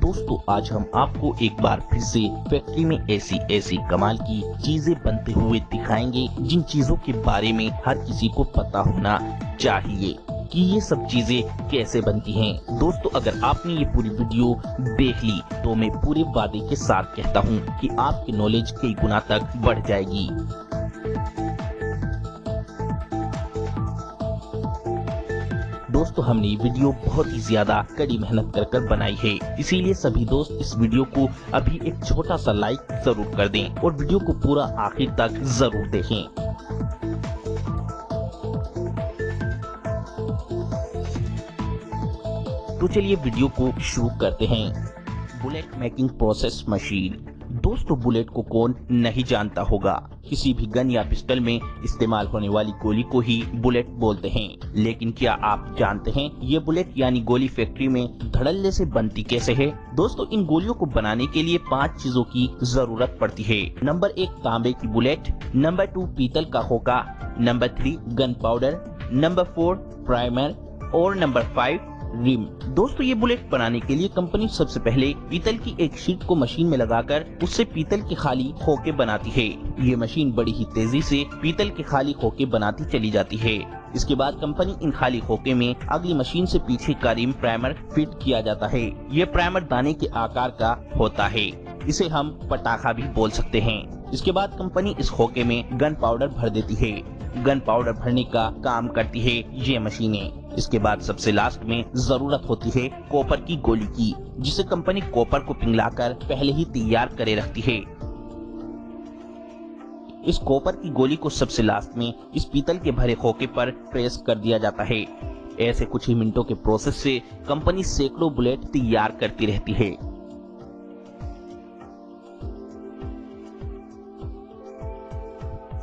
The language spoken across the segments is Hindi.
दोस्तों आज हम आपको एक बार फिर से फैक्ट्री में ऐसी कमाल की चीजें बनते हुए दिखाएंगे जिन चीजों के बारे में हर किसी को पता होना चाहिए कि ये सब चीजें कैसे बनती हैं। दोस्तों अगर आपने ये पूरी वीडियो देख ली तो मैं पूरे वादे के साथ कहता हूँ कि आपकी नॉलेज कई गुना तक बढ़ जाएगी। दोस्तों हमने ये वीडियो बहुत ही ज्यादा कड़ी मेहनत कर बनाई है, इसीलिए सभी दोस्त इस वीडियो को अभी एक छोटा सा लाइक जरूर कर दें और वीडियो को पूरा आखिर तक जरूर देखें। तो चलिए वीडियो को शुरू करते हैं। Bullet making process machine. दोस्तों बुलेट को कौन नहीं जानता होगा, किसी भी गन या पिस्टल में इस्तेमाल होने वाली गोली को ही बुलेट बोलते हैं। लेकिन क्या आप जानते हैं ये बुलेट यानी गोली फैक्ट्री में धड़ल्ले से बनती कैसे है? दोस्तों इन गोलियों को बनाने के लिए 5 चीजों की जरूरत पड़ती है। नंबर 1 तांबे की बुलेट, नंबर 2 पीतल का खोखा, number 3 gun powder, number 4 primer और नंबर 5 रिम। दोस्तों ये बुलेट बनाने के लिए कंपनी सबसे पहले पीतल की एक शीट को मशीन में लगाकर उससे पीतल के खाली खोखे बनाती है। ये मशीन बड़ी ही तेजी से पीतल के खाली खोखे बनाती चली जाती है। इसके बाद कंपनी इन खाली खोखे में अगली मशीन से पीछे का रिम प्राइमर फिट किया जाता है। ये प्राइमर दाने के आकार का होता है, इसे हम पटाखा भी बोल सकते हैं। इसके बाद कंपनी इस खोखे में गन पाउडर भर देती है। गन पाउडर भरने का काम करती है ये मशीनें। इसके बाद सबसे लास्ट में जरूरत होती है कॉपर की गोली की, जिसे कंपनी कॉपर को पिघलाकर पहले ही तैयार करे रखती है। इस कॉपर की गोली को सबसे लास्ट में इस पीतल के भरे खोखे पर प्रेस कर दिया जाता है। ऐसे कुछ ही मिनटों के प्रोसेस से कंपनी सैकड़ों बुलेट तैयार करती रहती है।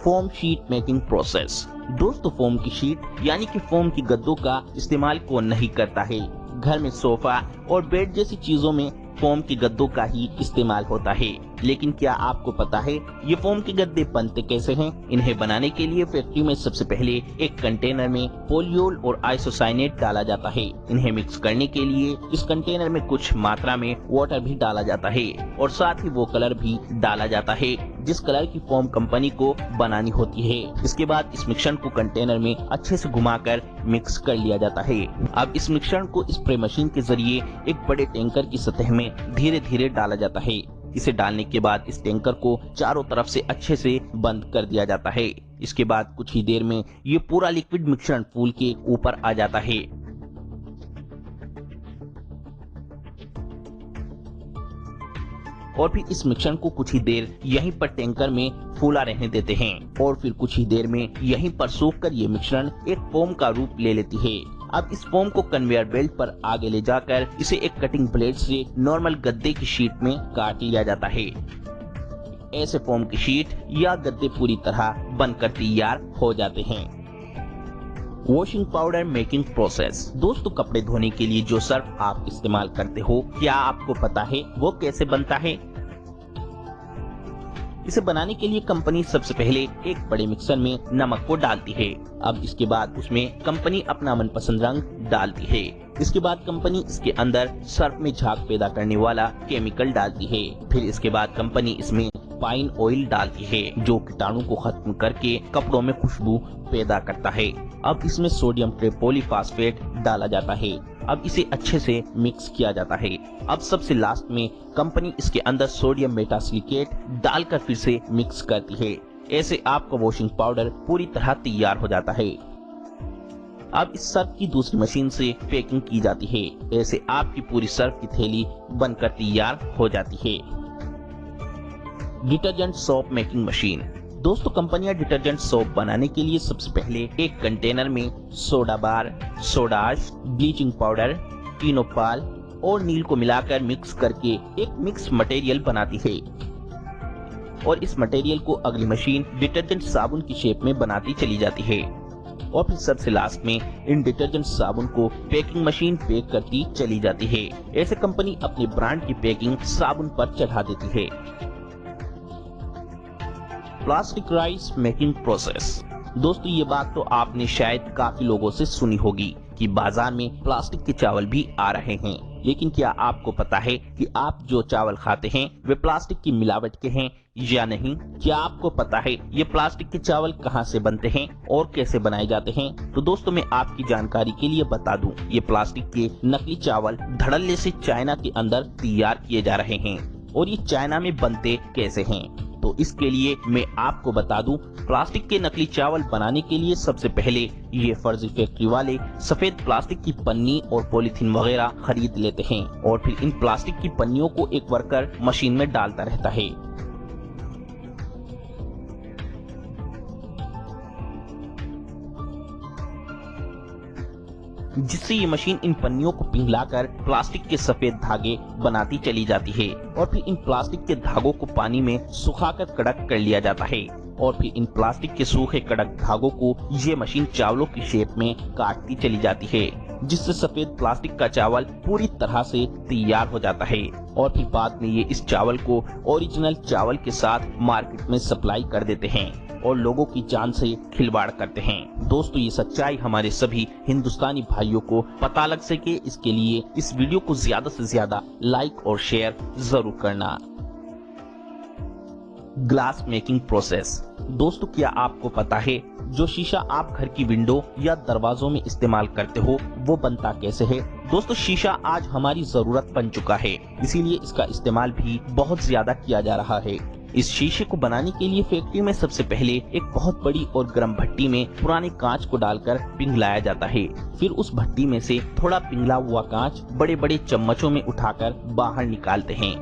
Foam sheet making process. दोस्तों फोम की शीट यानी कि फोम की गद्दों का इस्तेमाल कौन नहीं करता है। घर में सोफा और बेड जैसी चीजों में फोम के गद्दों का ही इस्तेमाल होता है। लेकिन क्या आपको पता है ये फोम के गद्दे बनते कैसे हैं? इन्हें बनाने के लिए फैक्ट्री में सबसे पहले एक कंटेनर में पॉलियोल और आइसोसाइनेट डाला जाता है। इन्हें मिक्स करने के लिए इस कंटेनर में कुछ मात्रा में वाटर भी डाला जाता है और साथ ही वो कलर भी डाला जाता है जिस कलर की फोम कंपनी को बनानी होती है। इसके बाद इस मिश्रण को कंटेनर में अच्छे से घुमाकर मिक्स कर लिया जाता है। अब इस मिश्रण को स्प्रे मशीन के जरिए एक बड़े टैंकर की सतह में धीरे धीरे डाला जाता है। इसे डालने के बाद इस टैंकर को चारों तरफ से अच्छे से बंद कर दिया जाता है। इसके बाद कुछ ही देर में ये पूरा लिक्विड मिश्रण फूल के ऊपर आ जाता है। और फिर इस मिश्रण को कुछ ही देर यहीं पर टैंकर में फूला रहने देते हैं और फिर कुछ ही देर में यहीं पर सूखकर ये मिश्रण एक फोम का रूप ले लेती है। अब इस फोम को कन्वेयर बेल्ट पर आगे ले जाकर इसे एक कटिंग ब्लेड से नॉर्मल गद्दे की शीट में काट लिया जाता है। ऐसे फोम की शीट या गद्दे पूरी तरह बनकर तैयार हो जाते हैं। Washing powder making process. दोस्तों कपड़े धोने के लिए जो सर्फ आप इस्तेमाल करते हो, क्या आपको पता है वो कैसे बनता है? इसे बनाने के लिए कंपनी सबसे पहले एक बड़े मिक्सर में नमक को डालती है। अब इसके बाद उसमें कंपनी अपना मनपसंद रंग डालती है। इसके बाद कंपनी इसके अंदर सर्फ में झाग पैदा करने वाला केमिकल डालती है। फिर इसके बाद कंपनी इसमें पाइन ऑयल डालती है जो कीटाणु को खत्म करके कपड़ों में खुशबू पैदा करता है। अब इसमें सोडियम ट्रिपॉलीफॉस्फेट डाला जाता है। अब इसे अच्छे से मिक्स किया जाता है। अब सबसे लास्ट में कंपनी इसके अंदर सोडियम मेटासिलिकेट डालकर फिर से मिक्स करती है। ऐसे आपका वॉशिंग पाउडर पूरी तरह तैयार हो जाता है। अब इस सर्फ की दूसरी मशीन से पैकिंग की जाती है। ऐसे आपकी पूरी सर्फ की थैली बनकर तैयार हो जाती है। Detergent soap making machine. दोस्तों कंपनियां डिटर्जेंट सोप बनाने के लिए सबसे पहले एक कंटेनर में सोडा बार, सोडा आश, ब्लीचिंग पाउडर, टिनोपाल और नील को मिलाकर मिक्स करके एक मिक्स मटेरियल बनाती है और इस मटेरियल को अगली मशीन डिटर्जेंट साबुन की शेप में बनाती चली जाती है और फिर सबसे लास्ट में इन डिटर्जेंट साबुन को पैकिंग मशीन पैक करती चली जाती है। ऐसे कंपनी अपने ब्रांड की पैकिंग साबुन पर चढ़ा देती है। Plastic rice making process. दोस्तों ये बात तो आपने शायद काफी लोगों से सुनी होगी कि बाजार में प्लास्टिक के चावल भी आ रहे हैं। लेकिन क्या आपको पता है कि आप जो चावल खाते हैं वे प्लास्टिक की मिलावट के हैं या नहीं? क्या आपको पता है ये प्लास्टिक के चावल कहां से बनते हैं और कैसे बनाए जाते हैं? तो दोस्तों मैं आपकी जानकारी के लिए बता दूं, ये प्लास्टिक के नकली चावल धड़ल्ले से चाइना के अंदर तैयार किए जा रहे हैं। और ये चाइना में बनते कैसे हैं? तो इसके लिए मैं आपको बता दूं, प्लास्टिक के नकली चावल बनाने के लिए सबसे पहले ये फर्जी फैक्ट्री वाले सफेद प्लास्टिक की पन्नी और पॉलीथीन वगैरह खरीद लेते हैं और फिर इन प्लास्टिक की पन्नियों को एक वर्कर मशीन में डालता रहता है। जिससे ये मशीन इन पन्नियों को पिघलाकर प्लास्टिक के सफेद धागे बनाती चली जाती है और फिर इन प्लास्टिक के धागों को पानी में सुखाकर कड़क कर लिया जाता है और फिर इन प्लास्टिक के सूखे कड़क धागों को ये मशीन चावलों की शेप में काटती चली जाती है, जिससे सफेद प्लास्टिक का चावल पूरी तरह से तैयार हो जाता है और फिर बाद में ये इस चावल को ओरिजिनल चावल के साथ मार्केट में सप्लाई कर देते हैं और लोगों की जान से खिलवाड़ करते हैं। दोस्तों ये सच्चाई हमारे सभी हिंदुस्तानी भाइयों को पता लग सके, इसके लिए इस वीडियो को ज्यादा से ज्यादा लाइक और शेयर जरूर करना। Glass making process. दोस्तों क्या आपको पता है जो शीशा आप घर की विंडो या दरवाजों में इस्तेमाल करते हो वो बनता कैसे है? दोस्तों शीशा आज हमारी जरूरत बन चुका है, इसीलिए इसका इस्तेमाल भी बहुत ज्यादा किया जा रहा है। इस शीशे को बनाने के लिए फैक्ट्री में सबसे पहले एक बहुत बड़ी और गर्म भट्टी में पुराने कांच को डालकर पिघलाया जाता है। फिर उस भट्टी में से थोड़ा पिघला हुआ कांच बड़े बड़े चम्मचों में उठाकर बाहर निकालते हैं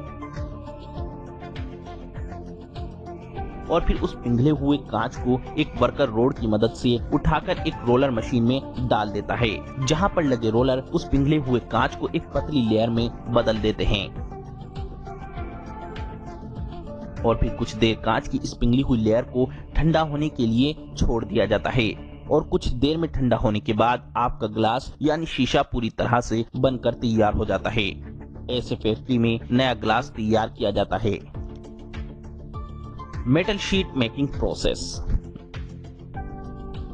और फिर उस पिघले हुए कांच को एक वर्कर रोड की मदद से उठाकर एक रोलर मशीन में डाल देता है, जहां पर लगे रोलर उस पिघले हुए कांच को एक पतली लेयर में बदल देते हैं और फिर कुछ देर कांच की इस पिघली हुई लेयर को ठंडा होने के लिए छोड़ दिया जाता है और कुछ देर में ठंडा होने के बाद आपका ग्लास यानी शीशा पूरी तरह से बनकर तैयार हो जाता है। ऐसे फैक्ट्री में नया ग्लास तैयार किया जाता है। Metal sheet making process.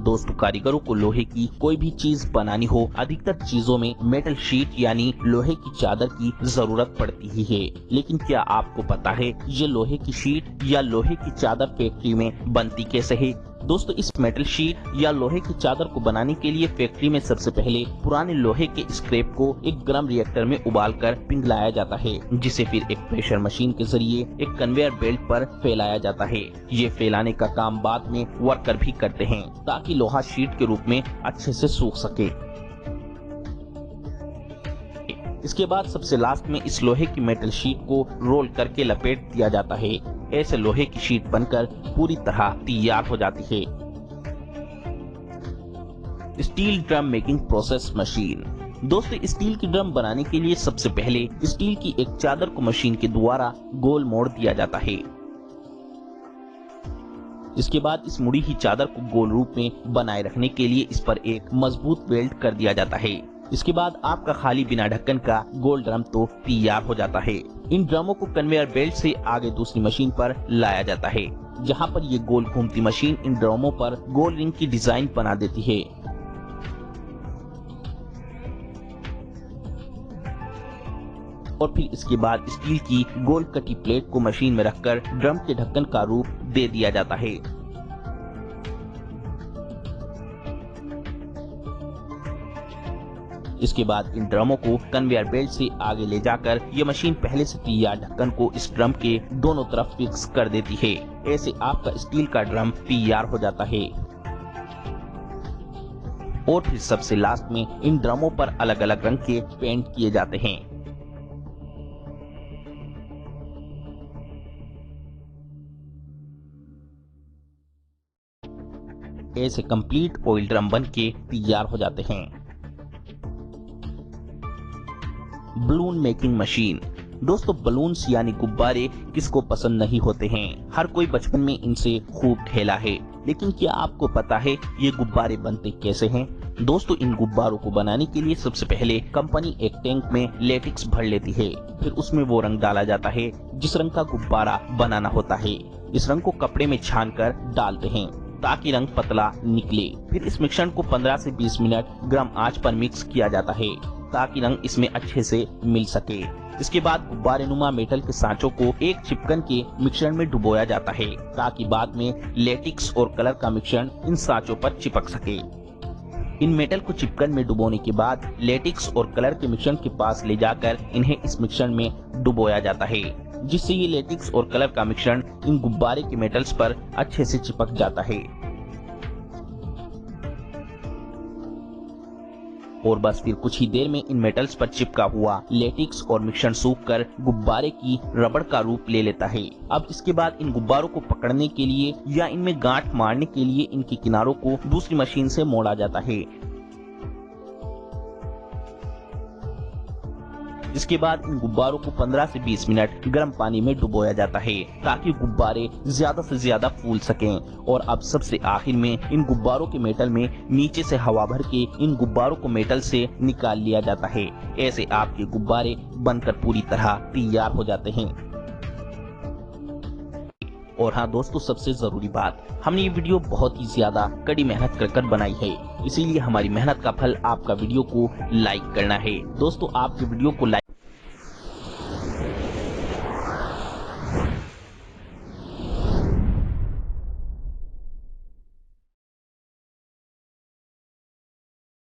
दोस्तों कारीगरों को लोहे की कोई भी चीज बनानी हो, अधिकतर चीजों में मेटल शीट यानी लोहे की चादर की जरूरत पड़ती ही है। लेकिन क्या आपको पता है ये लोहे की शीट या लोहे की चादर फैक्ट्री में बनती कैसे है? दोस्तों इस मेटल शीट या लोहे की चादर को बनाने के लिए फैक्ट्री में सबसे पहले पुराने लोहे के स्क्रैप को एक गर्म रिएक्टर में उबालकर पिघलाया जाता है, जिसे फिर एक प्रेशर मशीन के जरिए एक कन्वेयर बेल्ट पर फैलाया जाता है। ये फैलाने का काम बाद में वर्कर भी करते हैं ताकि लोहा शीट के रूप में अच्छे से सूख सके। इसके बाद सबसे लास्ट में इस लोहे की मेटल शीट को रोल करके लपेट दिया जाता है। ऐसे लोहे की शीट बनकर पूरी तरह तैयार हो जाती है। Steel drum making process machine. दोस्तों स्टील की ड्रम बनाने के लिए सबसे पहले स्टील की एक चादर को मशीन के द्वारा गोल मोड़ दिया जाता है। इसके बाद इस मुड़ी हुई चादर को गोल रूप में बनाए रखने के लिए इस पर एक मजबूत वेल्ड कर दिया जाता है। इसके बाद आपका खाली बिना ढक्कन का गोल ड्रम तो तैयार हो जाता है। इन ड्रमों को कन्वेयर बेल्ट से आगे दूसरी मशीन पर लाया जाता है, जहां पर ये गोल घूमती मशीन इन ड्रमों पर गोल रिंग की डिजाइन बना देती है। और फिर इसके बाद स्टील की गोल कटी प्लेट को मशीन में रखकर ड्रम के ढक्कन का रूप दे दिया जाता है। इसके बाद इन ड्रमों को कन्वेयर बेल्ट से आगे ले जाकर ये मशीन पहले से तैयार ढक्कन को इस ड्रम के दोनों तरफ फिक्स कर देती है। ऐसे आपका स्टील का ड्रम तैयार हो जाता है। और फिर सबसे लास्ट में इन ड्रमों पर अलग अलग रंग के पेंट किए जाते हैं। ऐसे कंप्लीट ऑयल ड्रम बन के तैयार हो जाते हैं। Balloon making machine. दोस्तों बलून्स यानी गुब्बारे किसको पसंद नहीं होते हैं, हर कोई बचपन में इनसे खूब खेला है। लेकिन क्या आपको पता है ये गुब्बारे बनते कैसे हैं? दोस्तों इन गुब्बारों को बनाने के लिए सबसे पहले कंपनी एक टैंक में लेटेक्स भर लेती है, फिर उसमें वो रंग डाला जाता है जिस रंग का गुब्बारा बनाना होता है। इस रंग को कपड़े में छान कर डालते हैं ताकि रंग पतला निकले। फिर इस मिश्रण को 15 से 20 मिनट गर्म आंच पर मिक्स किया जाता है ताकि रंग इसमें अच्छे से मिल सके। इसके बाद गुब्बारे नुमा मेटल के सांचों को एक चिपकन के मिश्रण में डुबोया जाता है ताकि बाद में लेटेक्स और कलर का मिश्रण इन सांचों पर चिपक सके। इन मेटल को चिपकन में डुबोने के बाद लेटेक्स और कलर के मिश्रण के पास ले जाकर इन्हें इस मिश्रण में डुबोया जाता है, जिससे ये लेटेक्स और कलर का मिश्रण इन गुब्बारे के मेटल्स पर अच्छे से चिपक जाता है। और बस फिर कुछ ही देर में इन मेटल्स पर चिपका हुआ लेटेक्स और मिश्रण सूखकर गुब्बारे की रबड़ का रूप ले लेता है। अब इसके बाद इन गुब्बारों को पकड़ने के लिए या इनमें गांठ मारने के लिए इनके किनारों को दूसरी मशीन से मोड़ा जाता है। इसके बाद इन गुब्बारों को 15 से 20 मिनट गर्म पानी में डुबोया जाता है ताकि गुब्बारे ज्यादा से ज्यादा फूल सकें। और अब सबसे आखिर में इन गुब्बारों के मेटल में नीचे से हवा भर के इन गुब्बारों को मेटल से निकाल लिया जाता है। ऐसे आपके गुब्बारे बनकर पूरी तरह तैयार हो जाते हैं। और हाँ दोस्तों, सबसे जरूरी बात, हमने ये वीडियो बहुत ही ज्यादा कड़ी मेहनत कर बनाई है, इसीलिए हमारी मेहनत का फल आपका वीडियो को लाइक करना है। दोस्तों, आपके वीडियो को लाइक